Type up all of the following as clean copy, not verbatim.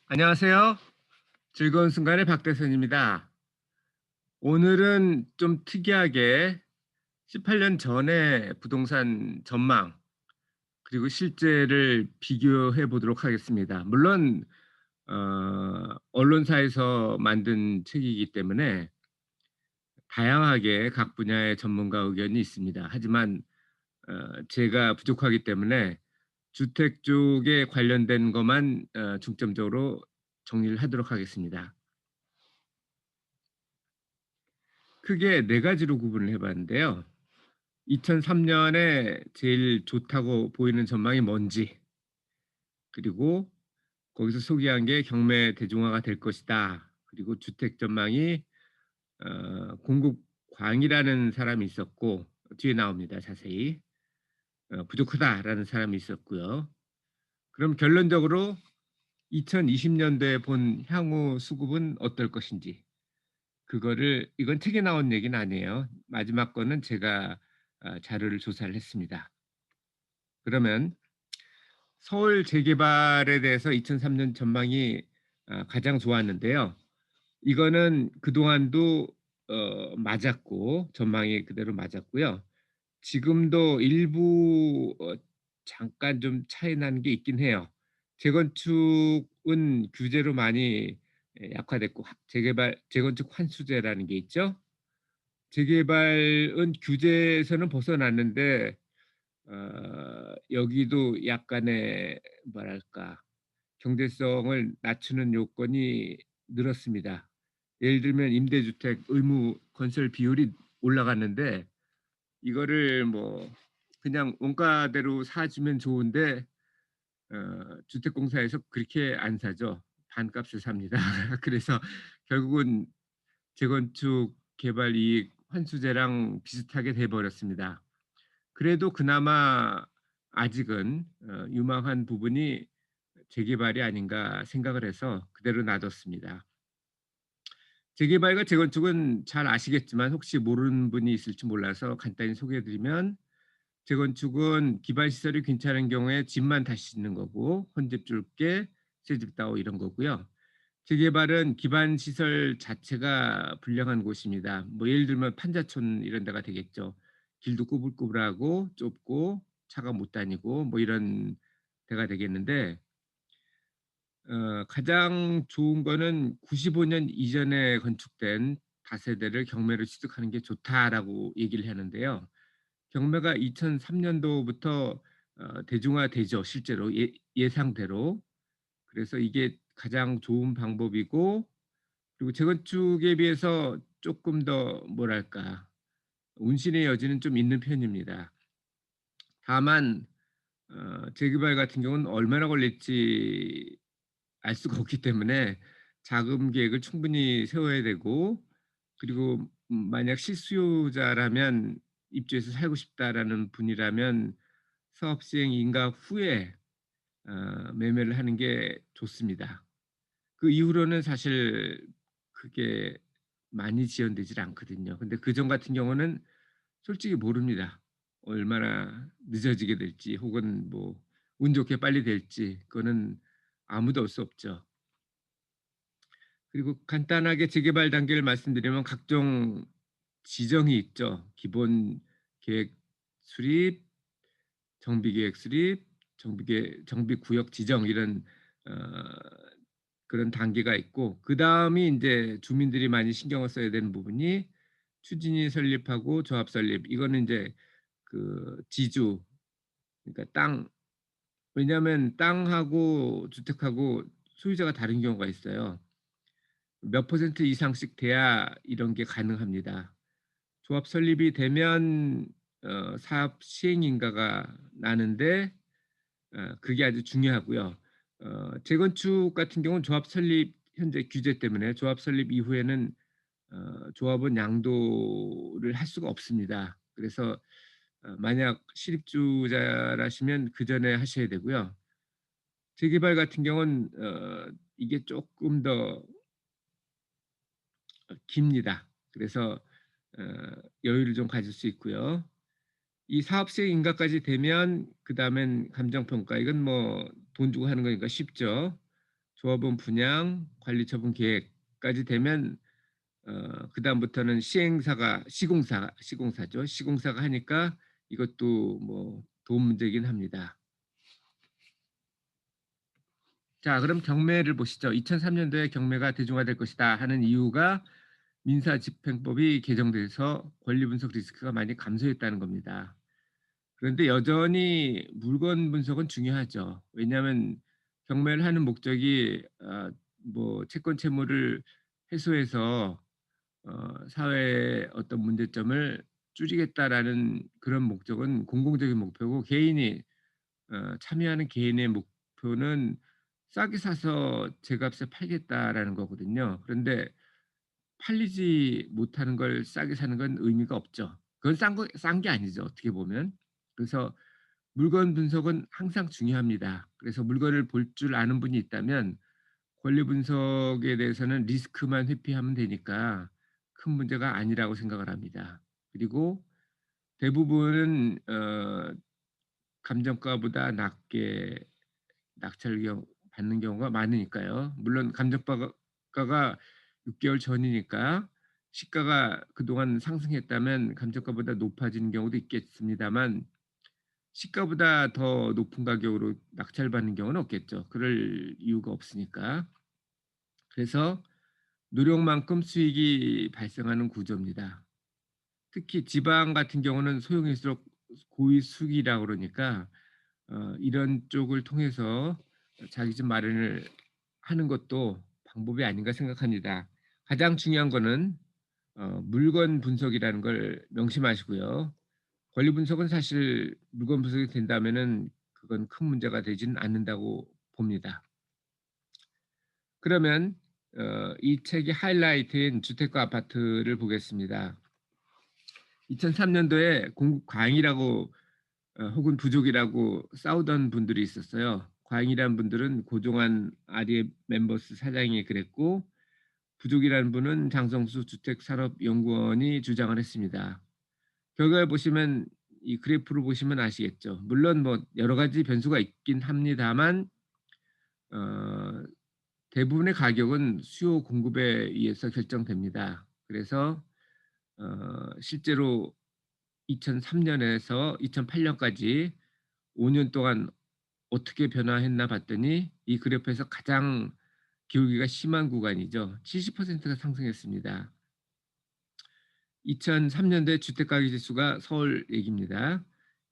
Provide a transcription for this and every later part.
안녕하세요. 즐거운 순간의 박대선입니다. 오늘은 좀 특이하게 18년 전의 부동산 전망 그리고 실제를 비교해 보도록 하겠습니다. 물론 언론사에서 만든 책이기 때문에 다양하게 각 분야의 전문가 의견이 있습니다. 하지만 제가 부족하기 때문에 주택 쪽에 관련된 것만 중점적으로 정리를 하도록 하겠습니다. 크게 네 가지로 구분을 해 봤는데요. 2003 년에 제일 좋다고 보이는 전망이 뭔지, 그리고 거기서 소개한 게 경매 대중화가 될 것이다. 그리고 주택 전망이 공급광이라는 사람이 있었고, 뒤에 나옵니다, 자세히. 부족하다라는 사람이 있었고요. 그럼 결론적으로 2020 년도에 본 향후 수급은 어떨 것인지, 그거를, 이건 책에 나온 얘기는 아니에요. 마지막 거는 제가 자료를 조사를 했습니다. 그러면 서울 재개발에 대해서 2003년 전망이 가장 좋았는데요. 이거는 그동안도 맞았고 전망이 그대로 맞았고요. 지금도 일부 잠깐 좀 차이 나는 게 있긴 해요. 재건축은 규제로 많이 약화됐고 재개발 재건축 환수제라는 게 있죠. 재개발은 규제에서는 벗어났는데 여기도 약간의 뭐랄까 경제성을 낮추는 요건이 늘었습니다. 예를 들면 임대주택 의무 건설 비율이 올라갔는데 이거를 뭐 그냥 원가대로 사주면 좋은데 주택공사에서 그렇게 안 사죠. 반값에 삽니다. 그래서 결국은 재건축 개발 이익 환수제랑 비슷하게 돼 버렸습니다. 그래도 그나마 아직은 유망한 부분이 재개발이 아닌가 생각을 해서 그대로 놔뒀습니다. 재개발과 재건축은 잘 아시겠지만 혹시 모르는 분이 있을지 몰라서 간단히 소개해 드리면, 재건축은 기반 시설이 괜찮은 경우에 집만 다시 짓는 거고 헌집 줄게 새 집 다오 이런 거고요. 재개발은 기반 시설 자체가 불량한 곳입니다. 뭐 예를 들면 판자촌 이런 데가 되겠죠. 길도 꾸불꾸불하고 좁고 차가 못 다니고 뭐 이런 데가 되겠는데, 가장 좋은 거는 95년 이전에 건축된 다세대를 경매로 취득하는 게 좋다라고 얘기를 하는데요. 경매가 2003 년도부터 대중화되죠, 실제로 예상대로. 그래서 이게 가장 좋은 방법이고, 그리고 재건축에 비해서 조금 더 뭐랄까 운신의 여지는 좀 있는 편입니다. 다만 재개발 같은 경우는 얼마나 걸릴지 알 수가 없기 때문에 자금 계획을 충분히 세워야 되고, 그리고 만약 실수요자라면 입주해서 살고 싶다라는 분이라면 사업 시행 인가 후에 매매를 하는 게 좋습니다. 그 이후로는 사실 그게 많이 지연되질 않거든요. 근데 그전 같은 경우는 솔직히 모릅니다. 얼마나 늦어지게 될지 혹은 뭐 운 좋게 빨리 될지 그거는 아무도 알 수 없죠. 그리고 간단하게 재개발 단계를 말씀드리면 각종 지정이 있죠. 기본 계획 수립, 정비 계획 수립, 정비 구역 지정 이런 어 그런 단계가 있고, 그다음이 인제 주민들이 많이 신경을 써야 되는 부분이 추진위 설립하고 조합 설립. 이거는 인제 그 지주, 그러니까 땅, 왜냐하면 땅하고 주택하고 소유자가 다른 경우가 있어요. 몇 퍼센트 이상씩 돼야 이런 게 가능합니다. 조합 설립이 되면 사업 시행 인가가 나는데 그게 아주 중요하고요. 재건축 같은 경우는 조합 설립 현재 규제 때문에 조합 설립 이후에는 조합은 양도를 할 수가 없습니다. 그래서 만약 실입주자라시면 그전에 하셔야 되고요. 재개발 같은 경우는 이게 조금 더 깁니다. 그래서 어 여유를 좀 가질 수 있고요. 이 사업 시행 인가까지 되면 그다음엔 감정 평가. 이건 뭐 돈 주고 하는 거니까 쉽죠. 조합원 분양, 관리처분 계획까지 되면 그다음부터는 시공사죠. 시공사가 하니까 이것도 뭐 돈 문제긴 합니다. 자, 그럼 경매를 보시죠. 2003년도에 경매가 대중화될 것이다 하는 이유가 민사집행법이 개정돼서 권리분석 리스크가 많이 감소했다는 겁니다. 그런데 여전히 물건 분석은 중요하죠. 왜냐하면 경매를 하는 목적이 뭐 채권 채무를 해소해서 사회의 어떤 문제점을 줄이겠다라는 그런 목적은 공공적인 목표고, 개인이 참여하는 개인의 목표는 싸게 사서 제값에 팔겠다라는 거거든요. 그런데 팔리지 못하는 걸 싸게 사는 건 의미가 없죠. 그건 싼 게 아니죠, 어떻게 보면. 그래서 물건 분석은 항상 중요합니다. 그래서 물건을 볼 줄 아는 분이 있다면 권리 분석에 대해서는 리스크만 회피하면 되니까 큰 문제가 아니라고 생각을 합니다. 그리고 대부분은 감정가보다 낮게 낙찰 받는 경우가 많으니까요. 물론 감정가가 6개월 전이니까 시가가 그동안 상승했다면 감정가보다 높아지는 경우도 있겠습니다만, 시가보다 더 높은 가격으로 낙찰받는 경우는 없겠죠. 그럴 이유가 없으니까. 그래서 노력만큼 수익이 발생하는 구조입니다. 특히 지방 같은 경우는 소형일수록 고위수익이라고 그러니까 이런 쪽을 통해서 자기 집 마련을 하는 것도 방법이 아닌가 생각합니다. 가장 중요한 거는 물건 분석이라는 걸 명심하시고요. 권리 분석은 사실 물건 분석이 된다면은 그건 큰 문제가 되지는 않는다고 봅니다. 그러면 이 책의 하이라이트인 주택과 아파트를 보겠습니다. 2003년도에 공급 과잉이라고 혹은 부족이라고 싸우던 분들이 있었어요. 과잉이라는 분들은 고종환 아리에 멤버스 사장이 그랬고, 부족이라는 분은 장성수 주택산업연구원이 주장을 했습니다. 결과를 보시면, 이 그래프를 보시면 아시겠죠. 물론 뭐 여러 가지 변수가 있긴 합니다만 어, 대부분의 가격은 수요 공급에 의해서 결정됩니다. 그래서 실제로 2003년에서 2008년까지 5년 동안 어떻게 변화했나 봤더니 이 그래프에서 가장 기울기가 심한 구간이죠. 70%가 상승했습니다. 2003년도에 주택가격 지수가 서울 얘기입니다.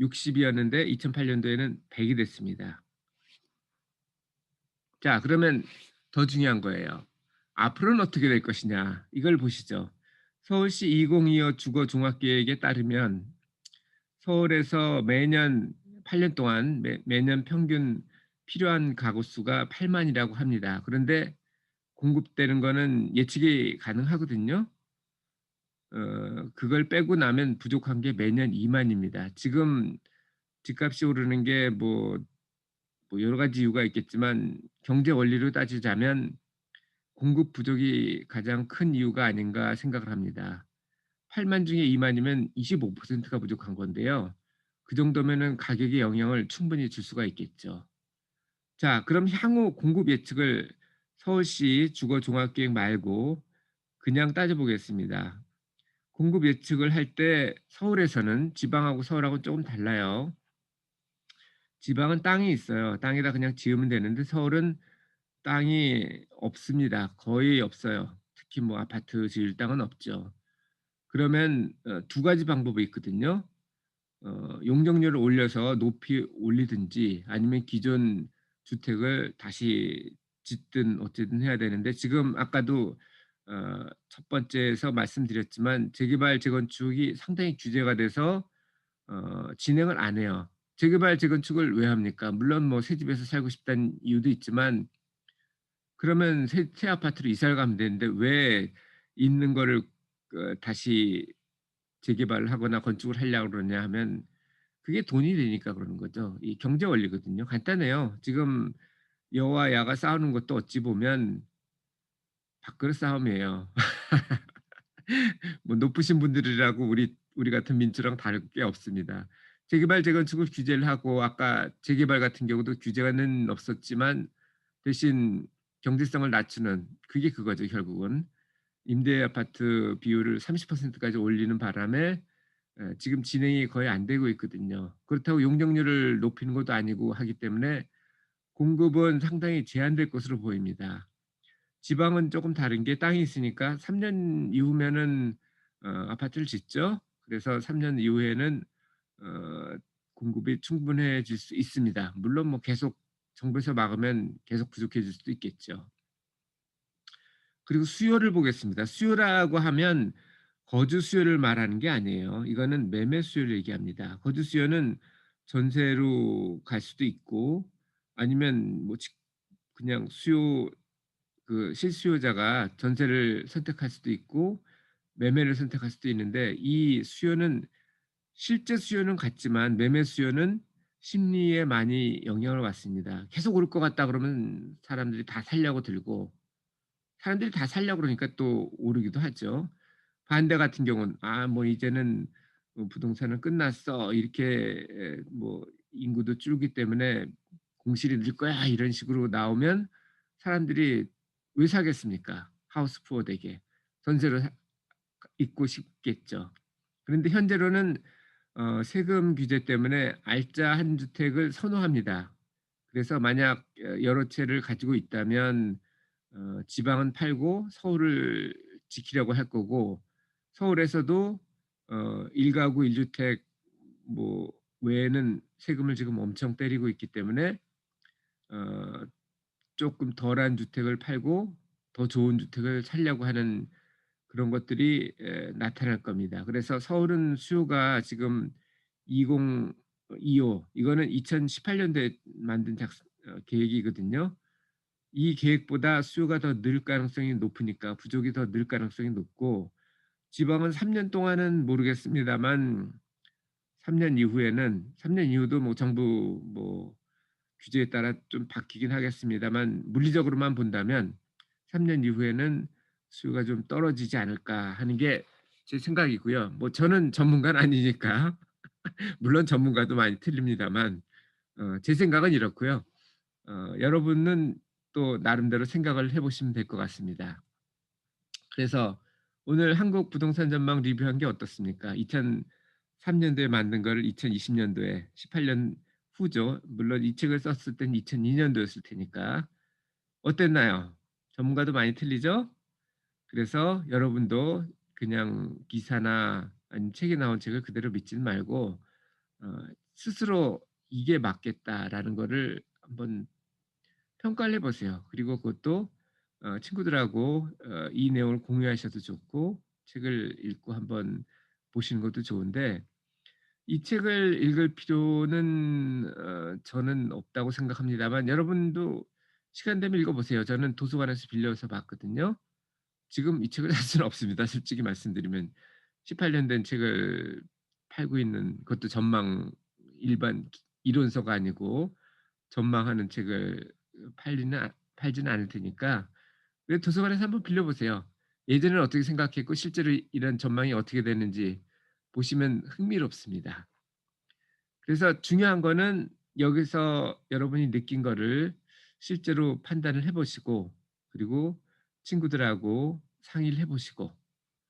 60이었는데 2008년도에는 100이 됐습니다. 자, 그러면 더 중요한 거예요. 앞으로는 어떻게 될 것이냐. 이걸 보시죠. 서울시 2025 주거 종합계획에 따르면 서울에서 매년 8년 동안 매년 평균 필요한 가구 수가 8만이라고 합니다. 그런데 공급되는 거는 예측이 가능하거든요. 그걸 빼고 나면 부족한 게 매년 2만입니다. 지금 집값이 오르는 게 뭐 여러 가지 이유가 있겠지만 경제 원리로 따지자면 공급 부족이 가장 큰 이유가 아닌가 생각을 합니다. 8만 중에 2만이면 25%가 부족한 건데요. 그 정도면은 가격에 영향을 충분히 줄 수가 있겠죠. 자, 그럼 향후 공급 예측을 서울시 주거 종합계획 말고 그냥 따져보겠습니다. 공급 예측을 할 때 서울에서는 지방하고 서울하고 조금 달라요. 지방은 땅이 있어요. 땅에다 그냥 지으면 되는데 서울은 땅이 없습니다. 거의 없어요. 특히 뭐 아파트 지을 땅은 없죠. 그러면 두 가지 방법이 있거든요. 용적률을 올려서 높이 올리든지 아니면 기존 주택을 다시 짓든 어쨌든 해야 되는데, 지금 아까도 첫 번째에서 말씀드렸지만 재개발 재건축이 상당히 규제가 돼서 진행을 안 해요. 재개발 재건축을 왜 합니까? 물론 뭐 새 집에서 살고 싶다는 이유도 있지만 그러면 새 아파트로 이사를 가면 되는데 왜 있는 거를 다시 재개발을 하거나 건축을 하려고 그러냐 하면 그게 돈이 되니까 그러는 거죠. 이 경제 원리거든요. 간단해요. 지금 여와 야가 싸우는 것도 어찌 보면 밥그릇 싸움이에요. 뭐 높으신 분들이라고 우리 같은 민주랑 다를 게 없습니다. 재개발 재건축을 규제를 하고, 아까 재개발 같은 경우도 규제는 없었지만 대신 경제성을 낮추는 그게 그거죠 결국은. 임대 아파트 비율을 30% 까지 올리는 바람에 지금 진행이 거의 안 되고 있거든요. 그렇다고 용적률을 높이는 것도 아니고 하기 때문에 공급은 상당히 제한될 것으로 보입니다. 지방은 쪼금 다른 게 땅이 있으니까 3년 이후면은 아파트를 짓죠. 그래서 3년 이후에는 어 공급이 충분해질 수 있습니다. 물론 뭐 계속 정부에서 막으면 계속 부족해질 수도 있겠죠. 그리고 수요를 보겠습니다. 수요라고 하면 거주 수요를 말하는 게 아니에요. 이거는 매매 수요를 얘기합니다. 거주 수요는 전세로 갈 수도 있고 아니면 뭐 그냥 수요 그 실수요자가 전세를 선택할 수도 있고 매매를 선택할 수도 있는데 이 수요는 실제 수요는 같지만 매매 수요는 심리에 많이 영향을 받습니다. 계속 오를 것 같다 그러면 사람들이 다 살려고 들고 사람들이 다 살려고 그러니까 또 오르기도 하죠. 반대 같은 경우는 '아 뭐 이제는 부동산은 끝났어.' 이렇게 뭐 인구도 줄기 때문에 "공실이 늘 거야." 이런 식으로 나오면 사람들이 왜 사겠습니까? 하우스 푸어 되게. 전세로 있고 싶겠죠. 그런데 현재로는 세금 규제 때문에 알짜 한 주택을 선호합니다. 그래서 만약 여러 채를 가지고 있다면 지방은 팔고 서울을 지키려고 할 거고 서울에서도 1 가구 1 주택 뭐 외에는 세금을 지금 엄청 때리고 있기 때문에 어 쪼끔 덜한 주택을 팔고 더 좋은 주택을 사려고 하는 그런 것들이 나타날 겁니다. 그래서 서울은 수요가 지금 2025 이거는 2018 년도에 만든 계획이거든요. 이 계획보다 수요가 더 늘 가능성이 높으니까 부족이 더 늘 가능성이 높고 지방은 3년 동안은 모르겠습니다만 3년 이후에는 3년 이후도 뭐 정부 뭐 규제에 따라 좀 바뀌긴 하겠습니다만 물리적으로만 본다면 3년 이후에는 수요가 좀 떨어지지 않을까 하는 게 제 생각이고요. 뭐 저는 전문가는 아니니까 물론 전문가도 많이 틀립니다만 제 생각은 이렇고요. 여러분은 또 나름대로 생각을 해 보시면 될 것 같습니다. 그래서 오늘 한국 부동산 전망 리뷰한 게 어떻습니까? 2003 년도에 만든 거를 2020 년도에 18년 후죠. 물론 이 책을 썼을 땐 2002 년도였을 테니까. 어땠나요? 전문가도 많이 틀리죠? 그래서 여러분도 그냥 기사나 아니면 책에 나온 책을 그대로 믿지는 말고 스스로 '이게 맞겠다.'라는 거를 한번 평가를 해 보세요. 그리고 그것도 친구들하고 이 내용을 공유하셔도 좋고 책을 읽고 한번 보시는 것도 좋은데 이 책을 읽을 필요는 저는 없다고 생각합니다만 여러분도 시간 되면 읽어 보세요. 저는 도서관에서 빌려서 봤거든요. 지금 이 책을 살 수는 없습니다. 솔직히 말씀드리면 18년 된 책을 팔고 있는 그것도 전망 일반 이론서가 아니고 전망하는 책을 팔지는 않을 테니까 그 도서관에서 한번 빌려 보세요. 예전에는 어떻게 생각했고 실제로 이런 전망이 어떻게 되는지 보시면 흥미롭습니다. 그래서 중요한 거는 여기서 여러분이 느낀 거를 실제로 판단을 해 보시고 그리고 친구들하고 상의를 해 보시고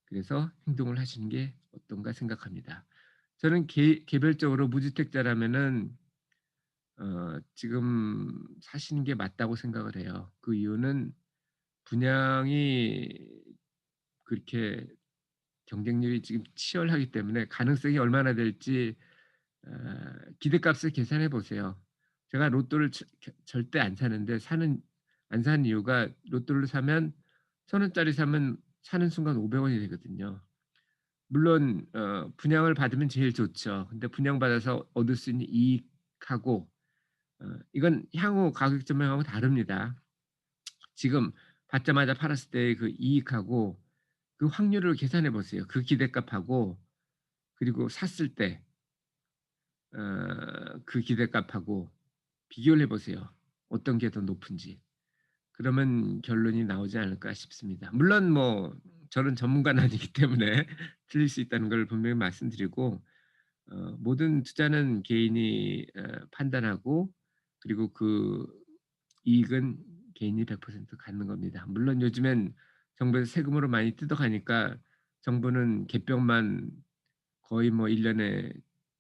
그래서 행동을 하시는 게 어떤가 생각합니다. 저는 개별적으로 무주택자라면은 지금 사시는 게 맞다고 생각을 해요. 그 이유는 분양이 그렇게 경쟁률이 지금 치열하기 때문에 가능성이 얼마나 될지 어 기대값을 계산해 보세요. 제가 로또를 절대 안 사는데 안 사는 이유가 로또를 사면 1,000 원짜리 사면 사는 순간 500 원이 되거든요. 물론 분양을 받으면 제일 좋죠. 근데 분양받아서 얻을 수 있는 이익하고 이건 향후 가격 전망하고 다릅니다. 지금 받자마자 팔았을 때의 그 이익하고 그 확률을 계산해 보세요. 그 기대값하고 그리고 샀을 때 그 기대값하고 비교를 해 보세요. 어떤 게 더 높은지. 그러면 결론이 나오지 않을까 싶습니다. 물론 뭐 저는 전문가는 아니기 때문에 틀릴 수 있다는 걸 분명히 말씀드리고 모든 투자는 개인이 판단하고 그리고 그 이익은 개인이 100% 갖는 겁니다. 물론 요즘엔 정부에서 세금으로 많이 뜯어가니까 정부는 개병만 거의 뭐 1 년에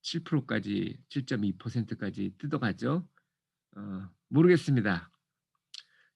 7% 까지 7.2% 까지 뜯어가죠. 모르겠습니다.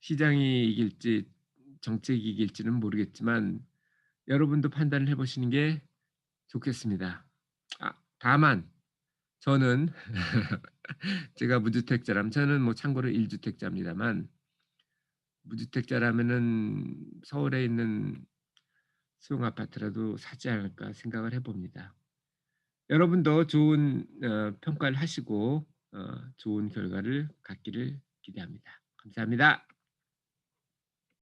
시장이 이길지 정책이 이길지는 모르겠지만 여러분도 판단을 해 보시는 게 좋겠습니다. 다만 저는 제가 무주택자라면 저는 뭐 참고로 1 주택자입니다만 무주택자라면은 서울에 있는 소형 아파트라도 사지 않을까 생각을 해 봅니다. 여러분도 좋은 평가를 하시고 좋은 결과를 갖기를 기대합니다. 감사합니다.